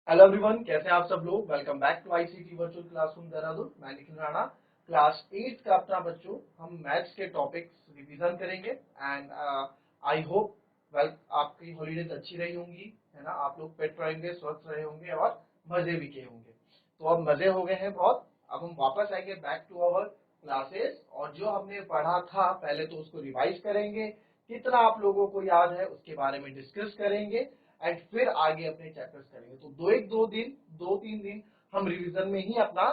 Hello everyone, कैसे हैं आप सब लोग। Welcome back to ICT virtual classroom Dehradun. मैं निखिल राणा, क्लास 8 का अपना बच्चों। हम मैथ्स के टॉपिक्स रिवीजन करेंगे एंड आई होप वेल आपकी हॉलीडेज अच्छी रही होंगी, है ना। आप लोग फिट रहेंगे, स्वस्थ रहे होंगे और मजे भी किए होंगे। तो अब मजे हो गए हैं बहुत। अब हम वापस आएंगे बैक टू अवर क्लासेस और जो हमने पढ़ा था पहले तो उसको रिवाइज करेंगे। कितना आप लोगों को याद है उसके बारे में डिस्कस करेंगे एंड फिर आगे अपने चैप्टर्स करेंगे। तो दो तीन दिन हम रिवीजन में ही अपना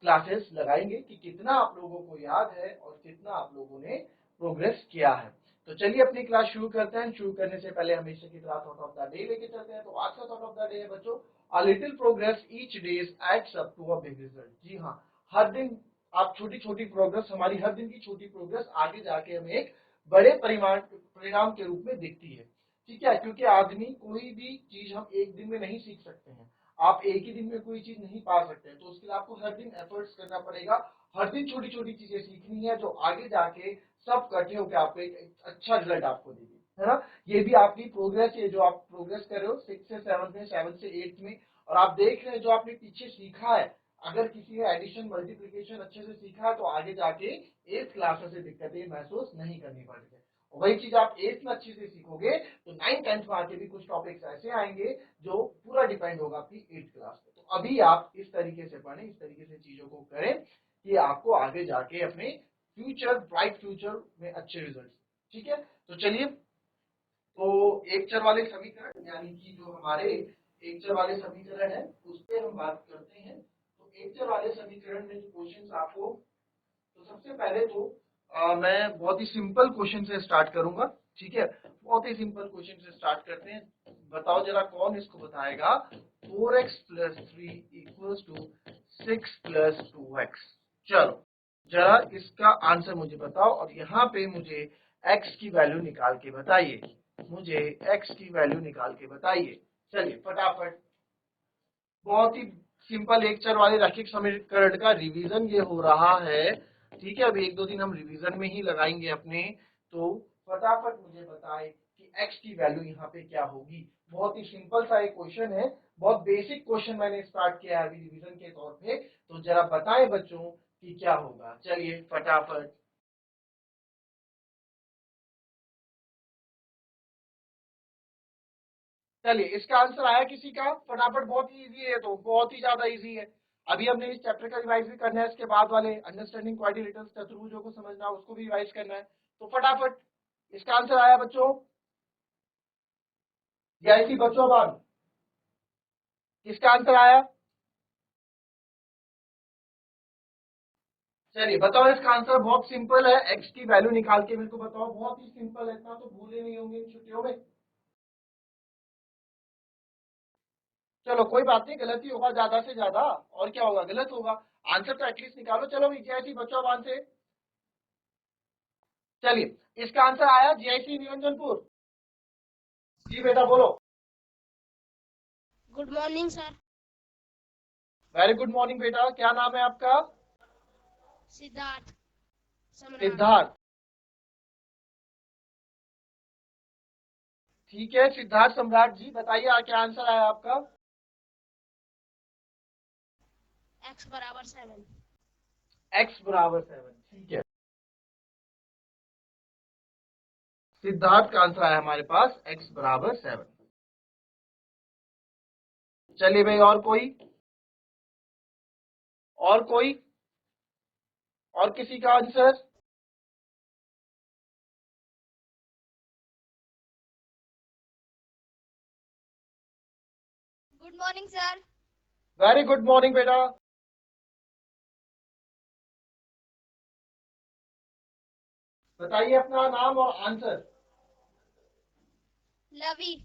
क्लासेस लगाएंगे कि कितना आप लोगों को याद है और कितना आप लोगों ने प्रोग्रेस किया है। तो चलिए अपनी क्लास शुरू करते हैं। शुरू करने से पहले हमेशा की तरह थॉट ऑफ द डे लेके चलते हैं। तो आज का थॉट ऑफ द डे है बच्चों, a little progress each days adds up to a big result. जी हाँ, हर दिन आप छोटी छोटी प्रोग्रेस, हमारी हर दिन की छोटी प्रोग्रेस आगे जाके हमें एक बड़े परिणाम के रूप में दिखती है। ठीक है, क्योंकि आदमी कोई भी चीज हम एक दिन में नहीं सीख सकते हैं। आप एक ही दिन में कोई चीज नहीं पा सकते हैं, तो उसके लिए आपको हर दिन एफर्ट्स करना पड़ेगा। हर दिन छोटी छोटी चीजें सीखनी है जो आगे जाके सब इकट्ठे होकर आपको एक अच्छा रिजल्ट आपको देगी, है ना। ये भी आपकी प्रोग्रेस है, जो आप प्रोग्रेस कर रहे हो 6 से 7 में, 7 से 8 में, और आप देख रहे हैं जो आपने पीछे सीखा है। अगर किसी ने एडिशन मल्टीप्लिकेशन अच्छे से सीखा है तो आगे जाके 8th क्लास में से दिक्कतें महसूस नहीं करनी पड़ेगी। वही चीज आप 8th में अच्छे से सीखोगे तो 9 10th में आके भी कुछ टॉपिक्स ऐसे आएंगे जो पूरा डिपेंड होगा आपकी 8th क्लास पे। तो अभी आप इस तरीके से पढ़ें, इस तरीके से चीजों को करें कि आपको आगे जाके अपने फ्यूचर, ब्राइट फ्यूचर में अच्छे रिजल्ट। ठीक है, तो चलिए। तो एक चर वाले समीकरण यानी कि जो हमारे एक चर वाले समीकरण है उस पर हम बात करते हैं। तो एक चर वाले समीकरण में जो क्वेश्चंस आपको, तो सबसे पहले तो मैं बहुत ही सिंपल क्वेश्चन से स्टार्ट करूंगा। ठीक है, बहुत ही सिंपल क्वेश्चन से स्टार्ट करते हैं। बताओ जरा कौन इसको बताएगा। 4x plus 3 equals to 6 plus 2x। चलो जरा इसका आंसर मुझे बताओ और यहाँ पे मुझे x की वैल्यू निकाल के बताइए। मुझे x की वैल्यू निकाल के बताइए। चलिए फटाफट। बहुत ही सिंपल एक चर वाले रैखिक समीकरण का रिवीजन ये हो रहा है। ठीक है, अभी एक दो दिन हम रिवीजन में ही लगाएंगे अपने। तो फटाफट मुझे बताएं कि x की वैल्यू यहाँ पे क्या होगी। बहुत ही सिंपल सा एक क्वेश्चन है, बहुत बेसिक क्वेश्चन मैंने स्टार्ट किया है अभी रिवीजन के तौर पे। तो जरा बताएं बच्चों कि क्या होगा। चलिए फटाफट। चलिए इसका आंसर आया किसी का फटाफट। बहुत ही इजी है, तो बहुत ही ज्यादा इजी है। अभी हमने इस चैप्टर का रिवाइज भी करना है, इसके बाद वाले अंडरस्टैंडिंग क्वाड्रिलेटरल्स, चतुर्भुजों को समझना, उसको भी रिवाइज करना है। तो फटाफट इसका आंसर आया बच्चों। जैसी बच्चों बाद किसका आंसर आया। चलिए बताओ, इसका आंसर बहुत सिंपल है। एक्स की वैल्यू निकाल के मेरे को बताओ। बहुत ही सिंपल है, इतना तो भूले नहीं होंगे इन छुट्टियों में। चलो कोई बात नहीं, गलत ही होगा ज्यादा से ज्यादा, और क्या होगा, गलत होगा। आंसर तो एटलीस्ट निकालो। चलो जैसी बच्चों बान से। चलिए इसका आंसर आया जीआईसी निरंजनपुर। जी बेटा बोलो। Good morning sir. Very good morning बेटा, क्या नाम है आपका। सिद्धार्थ सम्राट। सिद्धार्थ। ठीक है सिद्धार्थ सम्राट जी, बताइए क्या आंसर आया आपका। एक्स बराबर 7। x बराबर 7। ठीक है, सिद्धार्थ का आंसर आया हमारे पास x बराबर 7। चलिए भाई, और कोई, और कोई, और किसी का answer. Good morning sir. Very good morning बेटा। बताइए अपना नाम और आंसर। लवी।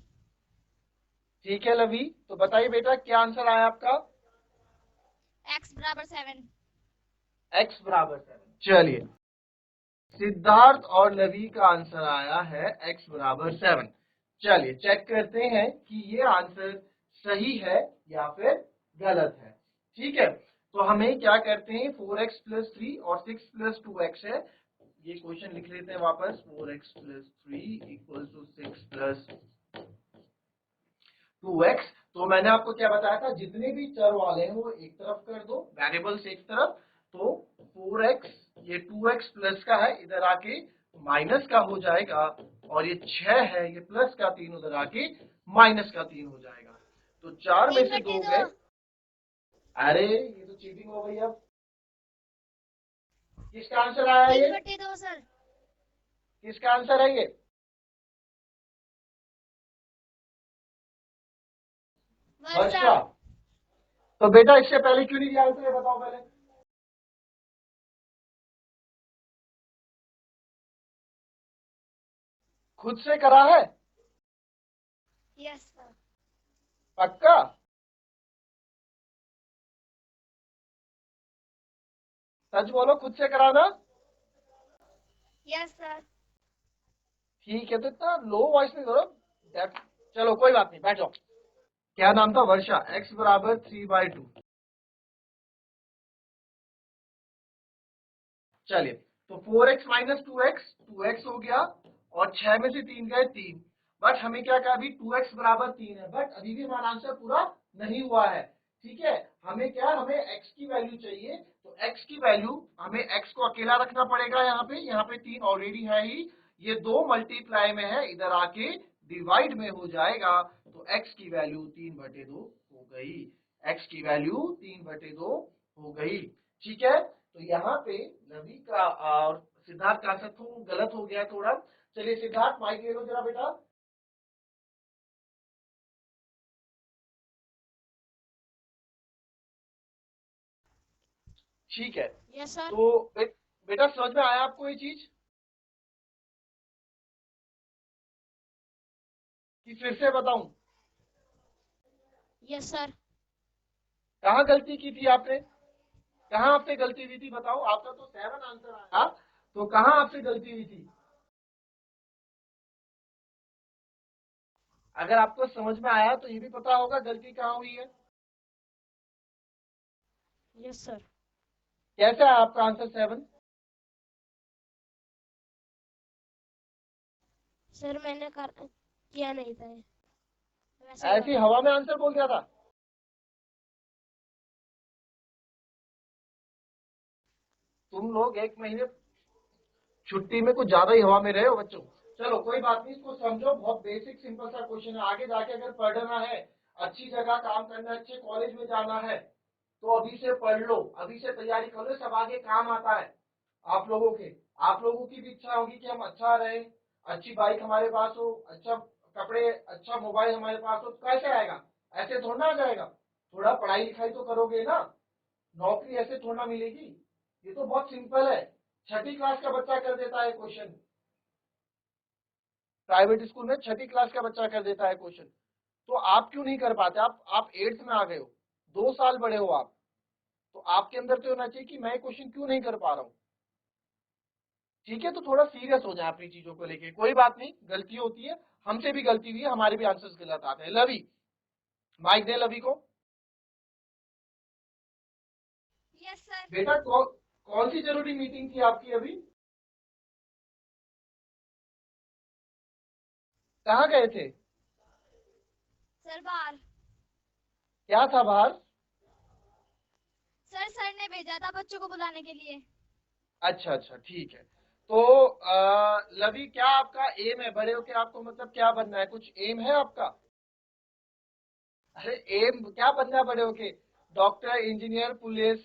ठीक है लवी, तो बताइए बेटा क्या आंसर आया आपका। एक्स बराबर 7। x बराबर 7। चलिए सिद्धार्थ और लवी का आंसर आया है x बराबर 7। चलिए चेक करते हैं कि ये आंसर सही है या फिर गलत है। ठीक है, तो हमें क्या करते हैं, 4x प्लस 3 और 6 प्लस 2x है। ये क्वेश्चन लिख लेते हैं वापस। 4x plus 3 equal to 6 plus 2x। तो मैंने आपको क्या बताया था, जितने भी चर वाले हैं वो एक तरफ कर दो, वेरिएबल्स एक तरफ। तो 4x ये 2x प्लस का है, इधर आके माइनस का हो जाएगा, और ये 6 है ये प्लस का 3 उधर आके माइनस का 3 हो जाएगा। तो 4 में तीन से बटे 2 दो। गए। अरे ये तो चीटिंग हो गई। अब किसका आंसर आया ये? 3/2 सर। किसका आंसर है ये? वर्षा। वर्षा। तो बेटा इससे पहले क्यों नहीं दिया आंसर, ये बताओ पहले। खुद से करा है? Yes sir. पक्का? सच बोलो, खुद से कराना? Yes sir. ठीक है, तो इतना लो वॉइस में करो। चलो कोई बात नहीं, बैठ जाओ। क्या नाम था? वर्षा। x बराबर 3/2। चलिए, तो 4x माइनस 2x, 2x हो गया, और 6 में से 3 गए 3। बट हमें क्या कहा, अभी 2x बराबर 3 है, बट अभी भी हमारा आंसर पूरा नहीं हुआ है। ठीक है, हमें क्या, हमें x की वैल्यू चाहिए। तो x की वैल्यू, हमें x को अकेला रखना पड़ेगा। यहाँ पे 3 ऑलरेडी है ही, ये 2 मल्टीप्लाई में है, इधर आके डिवाइड में हो जाएगा। तो x की वैल्यू 3/2 हो गई। x की वैल्यू 3/2 हो गई। ठीक है, तो यहाँ पे रवि का और सिद्धार्थ का आंसर तो गलत हो गया थोड़ा। चलिए सिद्धार्थ, माइक ले लो जरा बेटा। ठीक है, यस सर। तो बेटा समझ में आया आपको ये चीज, कि फिर से बताऊं? Yes sir. कहाँ गलती की थी आपने? कहाँ आपसे गलती हुई थी बताओ? आपका तो 7 आंसर आया, तो कहाँ आपसे गलती हुई थी? अगर आपको समझ में आया तो ये भी पता होगा गलती कहाँ हुई है। Yes sir. कैसे आया आपका आंसर 7? सर मैंने किया नहीं था ये। वैसे ही ऐसी बताया। हवा में आंसर बोल दिया था? तुम लोग 1 महीने छुट्टी में कुछ ज्यादा ही हवा में रहे हो बच्चों। चलो कोई बात नहीं, इसको समझो, बहुत बेसिक सिंपल सा क्वेश्चन है। आगे जाके अगर पढ़ना है, अच्छी जगह काम करना है, अच्छे कॉलेज में जाना है, तो अभी से पढ़ लो, अभी से तैयारी कर लो, सब आगे काम आता है। आप लोगों के, आप लोगों की भी इच्छा होगी कि हम अच्छा रहे, अच्छी बाइक हमारे पास हो, अच्छा कपड़े, अच्छा मोबाइल हमारे पास हो, तो कैसे आएगा? ऐसे थोड़ा आ जाएगा। थोड़ा पढ़ाई लिखाई तो करोगे ना, नौकरी ऐसे थोड़ा मिलेगी। ये तो बहुत सिंपल है, 6ठी क्लास का बच्चा कर देता है क्वेश्चन। प्राइवेट स्कूल में 6ठी क्लास का बच्चा कर देता है क्वेश्चन। तो आप क्यों नहीं कर पाते? आप 8th में आ गए हो, 2 साल बड़े हो आप, तो आपके अंदर तो होना चाहिए कि मैं क्वेश्चन क्यों नहीं कर पा रहा हूँ। ठीक है, तो थोड़ा सीरियस हो जाए अपनी चीजों को लेके। कोई बात नहीं, गलती होती है, हमसे भी गलती हुई है, हमारे भी आंसर्स गलत आते हैं। लवी, माइक दे लवी को। Yes sir. बेटा कौन सी जरूरी मीटिंग थी आपकी अभी? कहाँ गए थे? सर बाहर। क्या था बाहर? सर ने भेजा था बच्चों को बुलाने के लिए। अच्छा अच्छा, ठीक है। तो लवी, क्या आपका एम है, बड़े होके आपको मतलब क्या बनना है? कुछ एम है आपका? अरे एम क्या बनना है बड़े होके? डॉक्टर, इंजीनियर, पुलिस,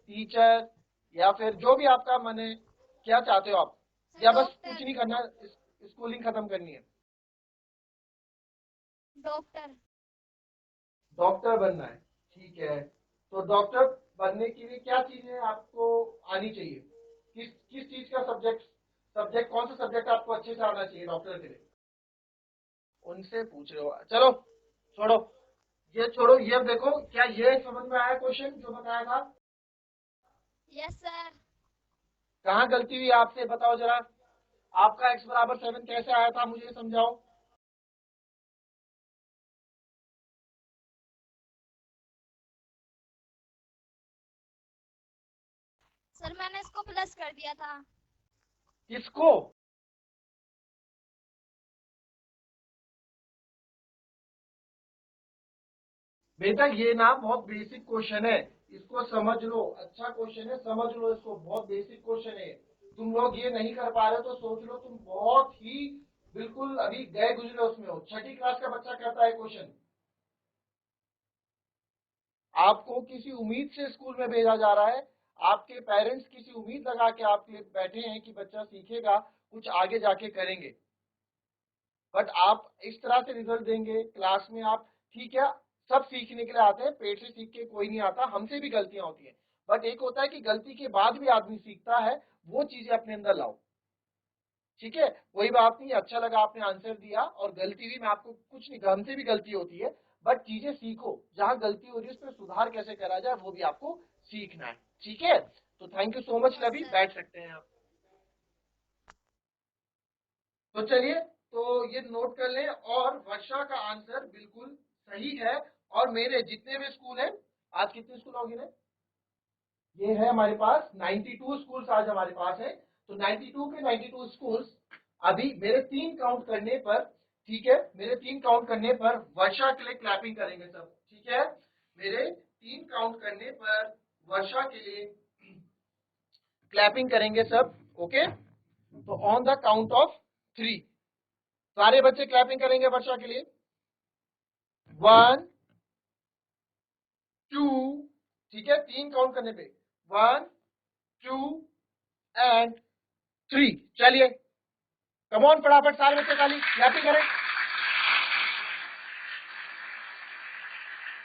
टीचर, या फिर जो भी आपका मन है, क्या चाहते हो आप? सर या बस कुछ डॉक्टर। नहीं करना, स्कूलिंग खत्म करनी है? डॉक्टर। डॉक्टर बनना है, ठीक है। तो डॉक्टर बनने के लिए क्या चीजें आपको आनी चाहिए? किस किस चीज का सब्जेक्ट, कौन सा सब्जेक्ट आपको अच्छे से आना चाहिए डॉक्टर के लिए? उनसे पूछ रहे हो? चलो छोड़ो, ये छोड़ो, ये देखो, क्या ये समझ में आया क्वेश्चन जो बताया था? Yes sir. कहाँ गलती हुई आपसे बताओ जरा। आपका x बराबर 7 कैसे आया था, मुझे समझाओ। सर मैंने इसको प्लस कर दिया था। किसको? बेटा ये ना बहुत बेसिक क्वेश्चन है, इसको समझ लो, अच्छा क्वेश्चन है, समझ लो इसको, बहुत बेसिक क्वेश्चन है। तुम लोग ये नहीं कर पा रहे हो तो सोच लो तुम बहुत ही बिल्कुल अभी गए गुजरे उसमें हो। छठी क्लास का बच्चा करता है क्वेश्चन। आपको किसी उम्मीद से स्कूल में भेजा जा रहा है, आपके पेरेंट्स किसी उम्मीद लगा के आपके लिए बैठे हैं कि बच्चा सीखेगा, कुछ आगे जाके करेंगे, बट आप इस तरह से रिजल्ट देंगे क्लास में। आप ठीक है, सब सीखने के लिए आते हैं, पेट से सीख के कोई नहीं आता, हमसे भी गलतियां होती हैं, बट एक होता है कि गलती के बाद भी आदमी सीखता है, वो चीजें अपने अंदर लाओ। ठीक है, कोई बात नहीं, अच्छा लगा आपने आंसर दिया, और गलती भी मैं आपको कुछ नहीं, हमसे भी गलती होती है, बट चीजें सीखो, जहां गलती हो रही है उस पर सुधार कैसे करा जाए वो भी आपको सीखना है। ठीक है, तो thank you so much yes Lavi, sir. बैठ सकते हैं आप। तो चलिए, तो ये नोट कर लें, और वर्षा का आंसर बिल्कुल सही है। और मेरे जितने भी स्कूल हैं, आज कितने स्कूल होंगे ना, ये है हमारे पास 92 स्कूल्स आज हमारे पास है। तो 92 के 92 स्कूल्स अभी मेरे 3 काउंट करने पर, ठीक है, मेरे 3 काउंट करने पर वर्षा के लिए क्लैपिंग करेंगे सब। ठीक है, मेरे 3 काउंट करने पर वर्षा के लिए क्लैपिंग करेंगे सब। ओके, तो ऑन द काउंट ऑफ 3 सारे बच्चे क्लैपिंग करेंगे वर्षा के लिए। 1 2, ठीक है, 3 काउंट करने पे 1 2 एंड 3। चलिए, कम ऑन, फटाफट सारे बच्चे ताली क्लैपिंग करें।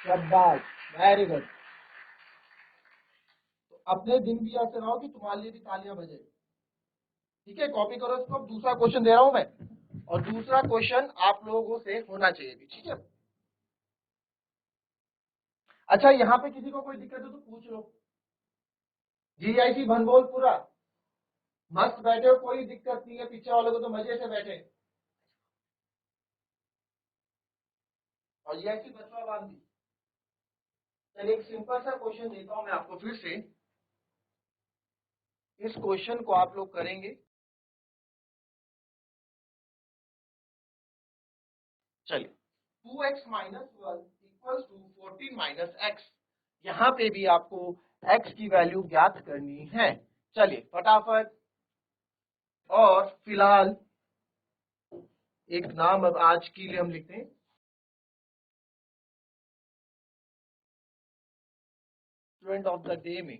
शाबाश, वेरी गुड। तो अपने दिन भी ऐसे रहो कि तुम्हारे लिए भी तालियां बजे। ठीक है, कॉपी करो इसको। अब दूसरा क्वेश्चन दे रहा हूं मैं, और दूसरा क्वेश्चन आप लोगों से होना चाहिए भी। ठीक है, अच्छा, यहाँ पे किसी को कोई दिक्कत हो तो पूछ लो। जीआईसी भनबोलपुरा, मस्त बैठे हो, कोई दिक्कत नहीं है, पीछे वालों को तो मजे से बैठे। और जीआईसी बचवा बांधी। चलिए, एक सिंपल सा क्वेश्चन देता हूं मैं आपको फिर से। इस क्वेश्चन को आप लोग करेंगे। चलिए, 2x minus 1 equals to 14 minus x. यहाँ पे भी आपको x की वैल्यू ज्ञात करनी है। चलिए फटाफट। और फिलहाल एक नाम अब आज के लिए हम लिखते हैं, स्टूडेंट ऑफ द डे में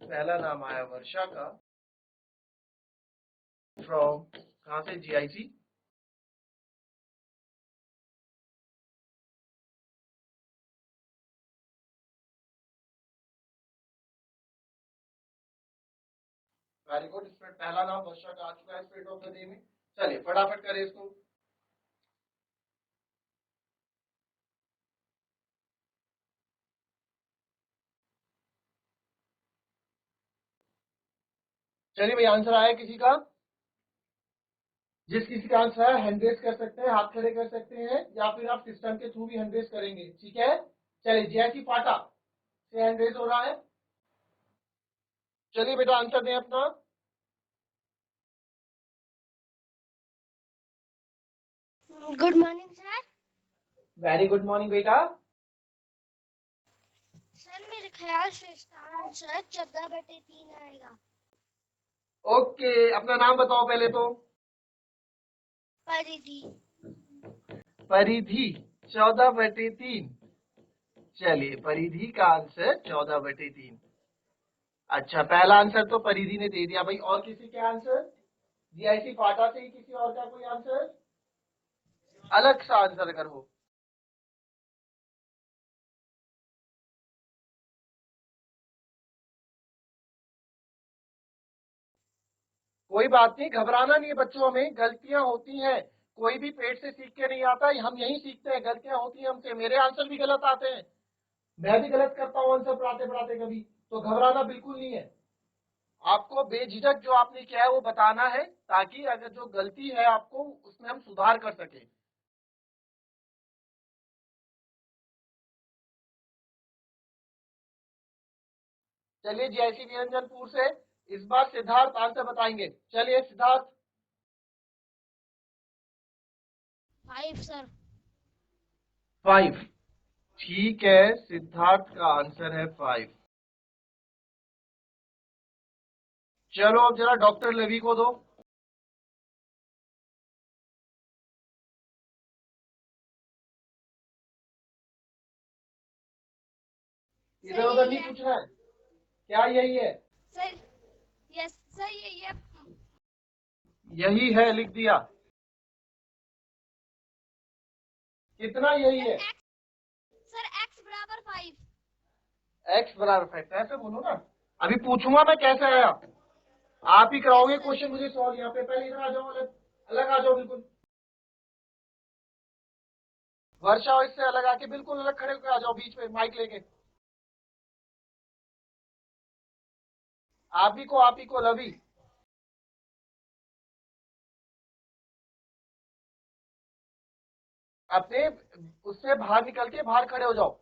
पहला नाम आया वर्षा का, फ्रॉम कहां से, जीआईसी। वेरी गुड, इसमें पहला नाम वर्षा का आ चुका है स्टूडेंट ऑफ द डे में। चलिए फटाफट करें इसको। चलिए भाई, आंसर आया किसी का? जिस किसी का आंसर है हैंड रेज कर सकते हैं, हाथ खड़े कर सकते हैं, या फिर आप सिस्टम के थ्रू भी हैंड रेज करेंगे। ठीक है, चलिए, जीआईसी पाटा से हैंड रेज हो रहा है। चलिए बेटा, आंसर दें अपना। Good morning sir. Very good morning बेटा। सर मेरे ख्याल से इसका आंसर 14/3 आएगा। ओके, अपना नाम बताओ पहले तो। परिधि। परिधि, 14/3। चलिए, परिधि का आंसर 14/3। अच्छा, पहला आंसर तो परिधि ने दे दिया भाई। और किसी के आंसर? जीआईसी पाटा से ही किसी और का कोई आंसर, अलग सा आंसर अगर हो? कोई बात नहीं, घबराना नहीं है बच्चों, में गलतियां होती हैं, कोई भी पेट से सीख के नहीं आता, हम यही सीखते हैं, गलतियां होती हैं हमसे, मेरे आंसर भी गलत आते हैं, मैं भी गलत करता हूं आंसर पढ़ाते पढ़ाते कभी। तो घबराना बिल्कुल नहीं है, आपको बेझिझक जो आपने किया है वो बताना है, ताकि अगर जो गलती है आपको उसमें हम सुधार कर सके। चलिए, जैसी निरंजनपुर से इस बार सिद्धार्थ आंसर बताएंगे। चलिए सिद्धार्थ। 5 सर। 5। ठीक है, सिद्धार्थ का आंसर है 5। चलो अब जरा डॉक्टर लवी को दो। इधर सर उधर यही नहीं है। पूछना है। क्या यही है? सर यस सर यही है। यही है, लिख दिया। कितना यही सर है? एक्स बराबर 5। x बराबर 5। ऐसे बोलो ना, अभी पूछूंगा मैं कैसे आया। आप ही यस कराओगे सर। क्वेश्चन मुझे सॉल्व। यहाँ पे पहले इधर आ जाओ, अलग अलग आ जाओ बिल्कुल। वर्षा और इससे अलग आके बिल्कुल अलग खड़े होकर आ जाओ बीच में माइक लेके। आप ही को लवी। अपने उससे बाहर निकल के बाहर खड़े हो जाओ।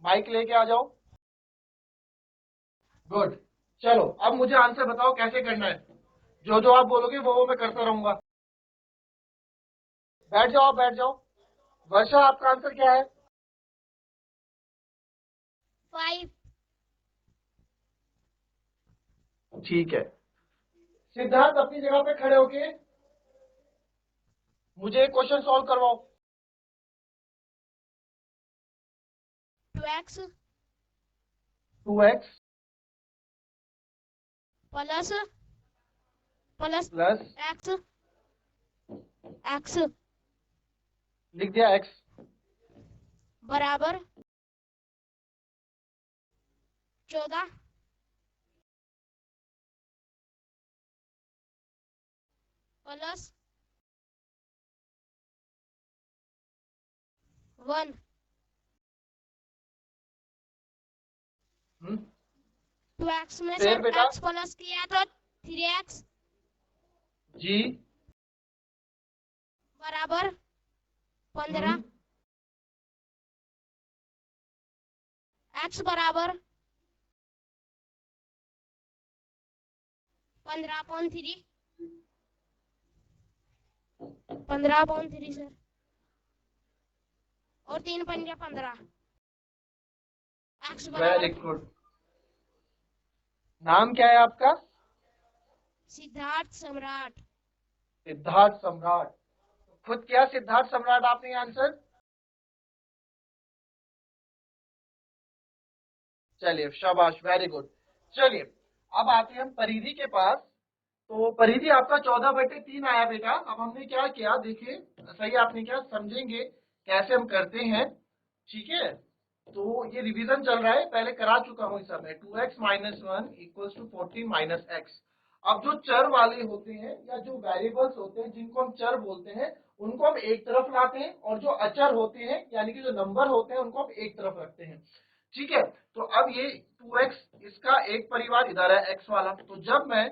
माइक लेके आ जाओ। गुड। चलो अब मुझे आंसर बताओ कैसे करना है। जो जो आप बोलोगे वो मैं करता रहूंगा। बैठ जाओ, बैठ जाओ। वर्षा आपका आंसर क्या है? 5। ठीक है। सिद्धार्थ अपनी जगह पे खड़े होके मुझे एक क्वेश्चन सॉल्व करवाओ। 2x 2x plus plus plus, x x लिख दिया x बराबर 14 प्लस 1। 2x में फिर सर बेटा x प्लस किया तो 3x जी बराबर 15। x बराबर 15.3। 15.3 सर। और 3 पंजा 15। x वेरी बराबर गुड। नाम क्या है आपका? सिद्धार्थ सम्राट। सिद्धार्थ सम्राट। खुद क्या सिद्धार्थ सम्राट आपने आंसर? चलिए शाबाश, वेरी गुड। चलिए अब आते हैं हम परिधि के पास। तो परिधि आपका 14/3 आया बेटा। अब हमने क्या किया देखिए, सही आपने क्या समझेंगे कैसे हम करते हैं। ठीक है, तो ये रिवीजन चल रहा है, पहले करा चुका हूं इस समय। 2x minus 1 equals to 14 minus x. अब जो चर वाले होते हैं या जो वेरिएबल्स होते हैं जिनको हम चर बोलते हैं, उनको हम एक तरफ लाते हैं, और जो अचर होते हैं यानी कि जो नंबर होते हैं उनको हम एक तरफ रखते हैं। ठीक है, तो अब ये 2x इसका एक परिवार इधर है x वाला, तो जब मैं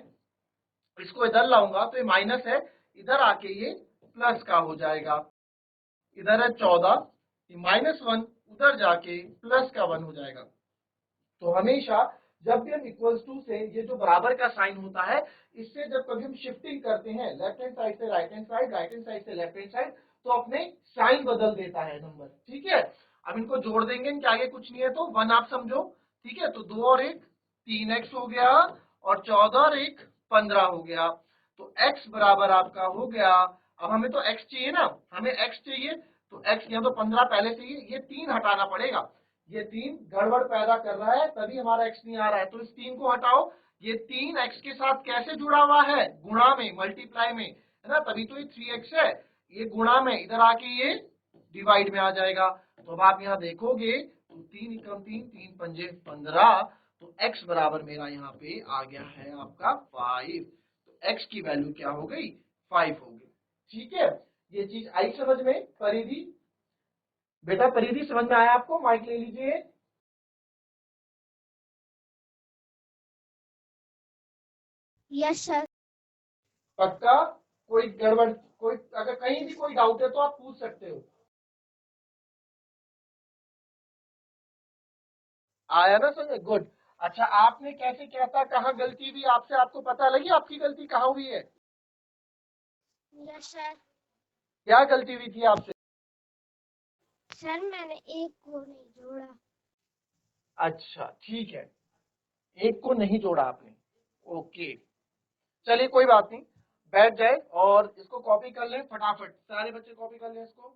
इसको इधर लाऊंगा तो ये माइनस है, इधर आके ये प्लस का हो जाएगा। इधर है 14, -1 उधर जाके प्लस का 1 हो जाएगा। तो हमेशा जब भी हम इक्वल्स टू से, ये जो बराबर का साइन होता है, इससे जब कभी हम शिफ्टिंग करते हैं लेफ्ट हैंड साइड से right hand side, right hand side से लेफ्ट हैंड साइड, तो अपने साइन बदल देता है नंबर। ठीक है, अब इनको जोड़ देंगे, इनके आगे कुछ नहीं है तो 1 आप समझो। ठीक है, तो 2 और 1 3x हो गया, और 14 और 1 15 हो गया। तो x बराबर आपका हो गया। अब हमें तो x चाहिए ना, हमें x चाहिए, तो x यहाँ तो 15 पहले से ही, ये 3 हटाना पड़ेगा। ये 3 गड़बड़ पैदा कर रहा है, तभी हमारा x नहीं आ रहा है, तो इस 3 को हटाओ। ये 3 x के साथ कैसे जुड़ा हुआ है? गुणा में, मल्टीप्लाई में, है ना, तभी तो ये 3x है। ये गुणा में, इधर आके ये डिवाइड में आ जाएगा। तो अब आप यहाँ देखोगे तो 3 एकम 3, 3 पंजे 15, तो x बराबर मेरा यहाँ पे आ गया है आपका 5। तो x की वैल्यू क्या हो गई? 5 हो गई। ठीक है, ये चीज आई समझ में? परिधि बेटा, परिधि समझ में आया आपको? माइक ले लीजिए। Yes sir. पक्का? कोई गड़बड़, कोई अगर कहीं भी कोई डाउट है तो आप पूछ सकते हो। आया ना समझ? गुड। अच्छा, आपने कैसे क्या था, कहाँ गलती हुई आपसे, आपको पता लगी आपकी गलती कहाँ हुई है? Yes sir. क्या गलती हुई थी आपसे? सर मैंने एक को नहीं जोड़ा। अच्छा ठीक है, एक को नहीं जोड़ा आपने। ओके, चलिए कोई बात नहीं, बैठ जाए और इसको कॉपी कर लें फटाफट, सारे बच्चे कॉपी कर लें इसको।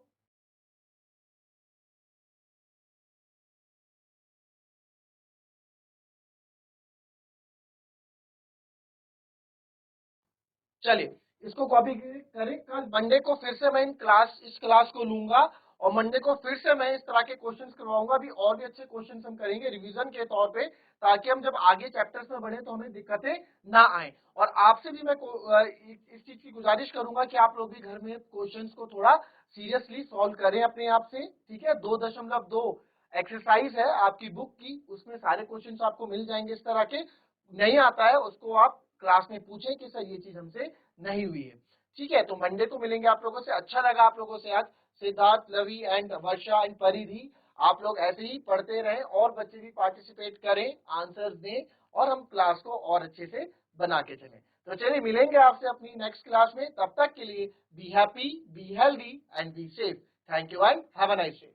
चलिए इसको कॉपी करें। कल मंडे को फिर से मैं इस क्लास को लूंगा और मंडे को फिर से मैं इस तरह के क्वेश्चंस करवाऊंगा। अभी और भी अच्छे क्वेश्चंस हम करेंगे रिवीजन के तौर पे, ताकि हम जब आगे चैप्टर्स में बढ़े तो हमें दिक्कतें ना आए। और आपसे भी मैं इस चीज की गुजारिश करूंगा कि आप लोग भी घर में क्वेश्चंस को थोड़ा सीरियसली सॉल्व करें अपने आप से, ठीक है। 2.2 एक्सरसाइज है आपकी बुक की, उसमें सारे क्वेश्चंस आपको मिल जाएंगे इस तरह के। नहीं आता है उसको आप क्लास में पूछें कि सर ये चीज हमसे नहीं हुई है, ठीक है। तो मंडे को मिलेंगे आप लोगों से। अच्छा लगा आप लोगों से आज, सिद्धार्थ, लवी एंड वर्षा एंड परिधि, आप लोग ऐसे ही पढ़ते रहें और बच्चे भी पार्टिसिपेट करें, आंसर्स दें और हम क्लास को और अच्छे से बना के चलें। तो चलिए मिलेंगे आपसे अपनी नेक्स्ट क्लास में, तब तक के लिए be happy, be healthy and be safe. Thank you and have a nice day.